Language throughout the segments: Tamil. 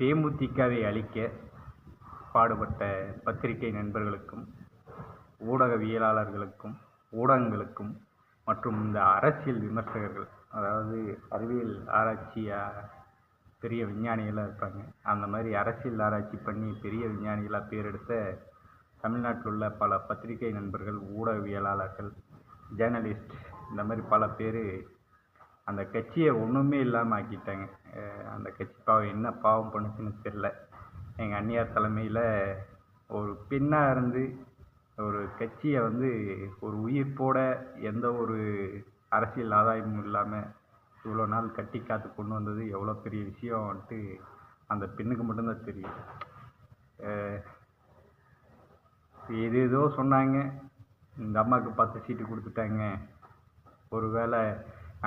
தேமுதிகவை அழிக்க பாடுபட்ட பத்திரிகை நண்பர்களுக்கும் ஊடகவியலாளர்களுக்கும் ஊடகங்களுக்கும் மற்றும் இந்த அரசியல் விமர்சகர்கள், அதாவது அறிவியல் ஆராய்ச்சியாக பெரிய விஞ்ஞானிகளாக இருப்பாங்க, அந்த மாதிரி அரசியல் ஆராய்ச்சி பண்ணி பெரிய விஞ்ஞானிகளாக பேர் எடுத்த தமிழ்நாட்டில் உள்ள பல பத்திரிகை நண்பர்கள், ஊடகவியலாளர்கள், ஜேர்னலிஸ்ட், இந்த மாதிரி பல பேர் அந்த கட்சியை ஒன்றுமே இல்லாமல் ஆக்கிட்டாங்க. அந்த கட்சி பாவம் என்ன பாவம் பண்ணுச்சுன்னு தெரில. எங்கள் அண்ணியார் தலைமையில் ஒரு பெண்ணாக இருந்து ஒரு கட்சியை ஒரு உயிர்ப்போட எந்த ஒரு அரசியல் ஆதாயமும் இல்லாமல் இவ்வளோ நாள் கட்டி காத்து கொண்டு வந்தது எவ்வளோ பெரிய விஷயம் அந்த பெண்ணுக்கு மட்டும்தான் தெரியும். ஏதோ சொன்னாங்க, இந்த அம்மாவுக்கு 10 சீட்டு கொடுத்துட்டாங்க, ஒரு வேளை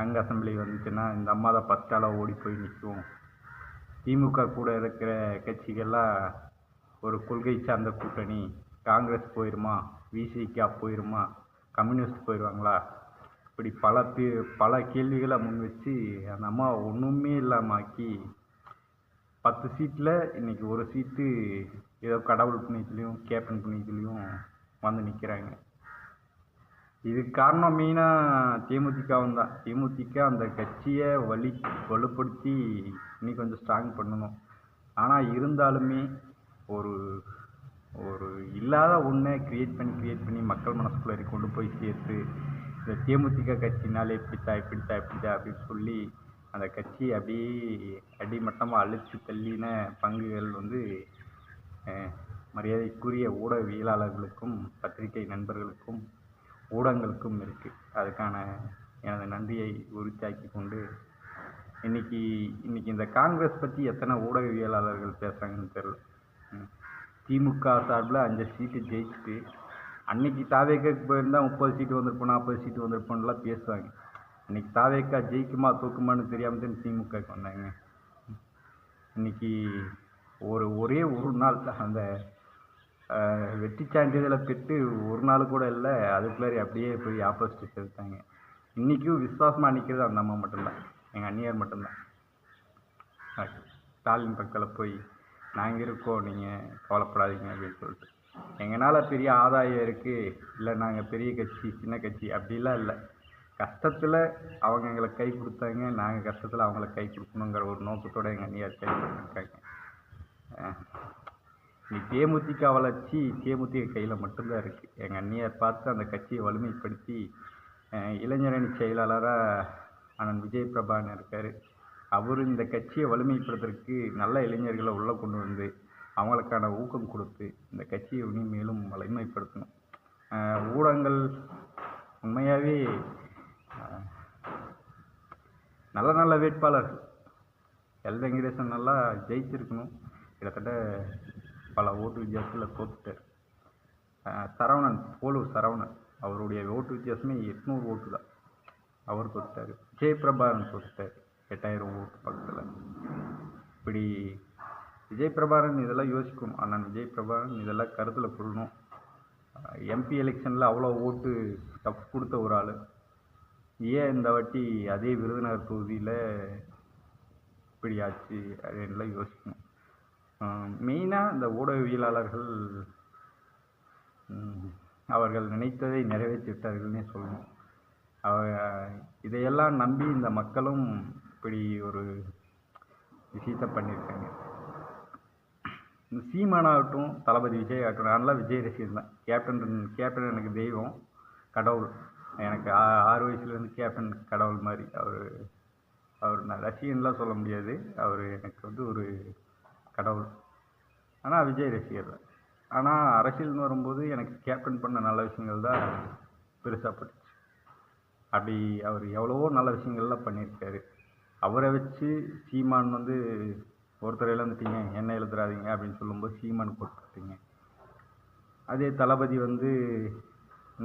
அங்கே அசம்பிளி வந்துச்சுன்னா இந்த அம்மா தான் ஃபஸ்ட்டால் ஓடி போய் நிற்கும், திமுக கூட இருக்கிற கட்சிகள்லாம் ஒரு கொள்கை சார்ந்த கூட்டணி, காங்கிரஸ் போயிடுமா, விசிகா போயிடுமா, கம்யூனிஸ்ட் போயிடுவாங்களா, இப்படி பல கேள்விகளை முன் வச்சு அந்த அம்மா ஒன்றுமே இல்லாமல் ஆக்கி 10 சீட்டில் இன்றைக்கி ஒரு சீட்டு ஏதோ கடவுள் புண்ணியத்துலேயும் கேப்டன் புண்ணியத்துலேயும் வந்து நிற்கிறாங்க. இதுக்கு காரணம் மெயினாக தேமுதிகவும் தான். தேமுதிக அந்த கட்சியை வலுப்படுத்தி இன்னும் கொஞ்சம் ஸ்ட்ராங் பண்ணணும். ஆனால் இருந்தாலுமே ஒரு ஒரு இல்லாத ஒன்றை க்ரியேட் பண்ணி மக்கள் மனசுக்குள்ளே கொண்டு போய் சேர்த்து இந்த தேமுதிக கட்சினாலே இப்படித்தான் அப்படின்னு சொல்லி அந்த கட்சி அப்படியே அடிமட்டமாக அழுத்தி தள்ளின பங்குகள் மரியாதைக்குரிய ஊடகவியலாளர்களுக்கும் பத்திரிகை நண்பர்களுக்கும் ஊடகங்களுக்கும் இருக்குது. அதுக்கான எனது நன்றியை உரித்தாக்கி கொண்டு இன்றைக்கி இந்த காங்கிரஸ் பற்றி எத்தனை ஊடகவியலாளர்கள் பேசுகிறாங்கன்னு தெரில. திமுக சார்பில் 5 சீட்டு ஜெயிச்சுட்டு அன்றைக்கி தாவேக்காக்கு போயிருந்தால் 30 சீட்டு வந்திருப்போம், 40 சீட்டு வந்திருப்போம்லாம் பேசுவாங்க. இன்றைக்கி தாவேக்கா ஜெயிக்குமா தூக்குமான்னு தெரியாமல் தான் திமுகக்கு வந்தாங்க. இன்றைக்கி ஒரே ஒரு நாள் அந்த வெற்றி சான்றிதழை பெற்று ஒரு நாள் கூட இல்லை, அதுக்குள்ளாரி அப்படியே போய் ஆப்போசிட் செலுத்தாங்க. இன்றைக்கும் விசுவாசமாக நிற்கிறது அந்த அம்மா மட்டும்தான், எங்கள் அண்ணியார் மட்டும்தான். ஸ்டாலின் பக்கத்தில் போய் நாங்கள் இருக்கோம், நீங்கள் கவலைப்படாதீங்க அப்படின்னு சொல்லிட்டு. எங்களால் பெரிய ஆதாயம் இருக்குது, இல்லை நாங்கள் பெரிய கட்சி சின்ன கட்சி அப்படிலாம் இல்லை. கஷ்டத்தில் அவங்க எங்களை கை கொடுத்தாங்க, நாங்கள் கஷ்டத்தில் அவங்கள கை கொடுக்கணுங்கிற ஒரு நோக்கத்தோடு எங்கள் அண்ணியார் கை கொடுத்துருக்காங்க. தேமுதிக வளர்ச்சி தேமுதிக கையில் மட்டும்தான் இருக்குது. எங்கள் அண்ணியார் பார்த்து அந்த கட்சியை வலிமைப்படுத்தி இளைஞரணி செயலாளராக அண்ணன் விஜய் பிரபாகரன் இருக்கார். அவர் இந்த கட்சியை வலிமைப்படுத்துறதுக்கு நல்ல இளைஞர்களை உள்ளே கொண்டு வந்து அவங்களுக்கான ஊக்கம் கொடுத்து இந்த கட்சியை மேலும் வலிமைப்படுத்தணும். ஊடகங்கள் உண்மையாகவே நல்ல வேட்பாளர்கள், எல் வெங்கடேசன் நல்லா ஜெயிச்சிருக்கணும், கிட்டத்தட்ட பல ஓட்டு வித்தியாசத்தில் தோத்துட்டார். போலூர் சரவணன் அவருடைய ஓட்டு வித்தியாசமே 800 ஓட்டு தான், அவர் தோத்துட்டார். விஜய் பிரபாகரன் தோத்துட்டார் 8000 ஓட்டு பக்கத்தில். இப்படி விஜய் பிரபாகரன் இதெல்லாம் யோசிக்கணும். அண்ணன் விஜய் பிரபாகரன் இதெல்லாம் கருத்தில் கொள்ளணும். எம்பி எலெக்ஷனில் அவ்வளோ ஓட்டு தப்பு கொடுத்த ஒரு ஆள், ஏன் இந்த வாட்டி அதே விருதுநகர் தொகுதியில் இப்படி ஆச்சு அப்படின்லாம் யோசிக்கணும். மெயினாக இந்த ஊடகவியலாளர்கள் அவர்கள் நினைத்ததை நிறைவேற்றி விட்டார்கள்னே சொல்லணும். இதையெல்லாம் நம்பி இந்த மக்களும் இப்படி ஒரு விஷயத்தை பண்ணியிருக்காங்க. இந்த சீமானாகட்டும் தளபதி விஜய் ஆகட்டும், நான்லாம் விஜய் ரசிகன் தான். கேப்டன் எனக்கு தெய்வம், கடவுள். எனக்கு 6 வயசுலேருந்து கேப்டன் கடவுள் மாதிரி. அவர் நான் ரசிகன்லாம் சொல்ல முடியாது, அவர் எனக்கு ஒரு கடவுள். ஆனால் விஜய் ரசிகர் தான். ஆனால் அரசியல்னு வரும்போது எனக்கு கேப்டன் பண்ண நல்ல விஷயங்கள் தான் பெருசாக பட்டுச்சு. அப்படி அவர் எவ்வளவோ நல்ல விஷயங்கள்லாம் பண்ணியிருக்காரு. அவரை வச்சு சீமான் ஒருத்தர் இழந்துட்டீங்க, என்ன எழுதுறாதீங்க அப்படின்னு சொல்லும்போது சீமான் போட்டுட்டீங்க. அதே தளபதி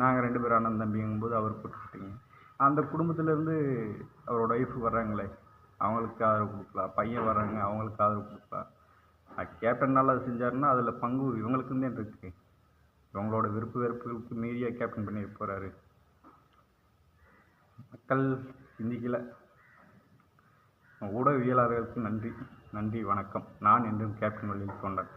நாங்கள் 2 பேரும் அண்ணன் தம்பிங்கும்போது அவர் போட்டுக்கிட்டீங்க. அந்த குடும்பத்திலேருந்து அவரோட ஒய்ஃபு வர்றாங்களே, அவங்களுக்கு ஆதரவு கொடுக்கலாம். பையன் வர்றாங்க, அவங்களுக்கு ஆதரவு கொடுக்கலாம். கேப்டன் நல்லா செஞ்சாருன்னா அதில் பங்கு இவங்களுக்கும் தான் இருக்குது. இவங்களோட விருப்பு வெறுப்புகளுக்கு மீறிய கேப்டன் பண்ணிட்டு போகிறாரு. மக்கள் சிந்திக்கலை. ஊடகவியலாளர்களுக்கு நன்றி. நன்றி, வணக்கம். நான் என்றும் கேப்டன் வள்ளியில் தொண்டன்.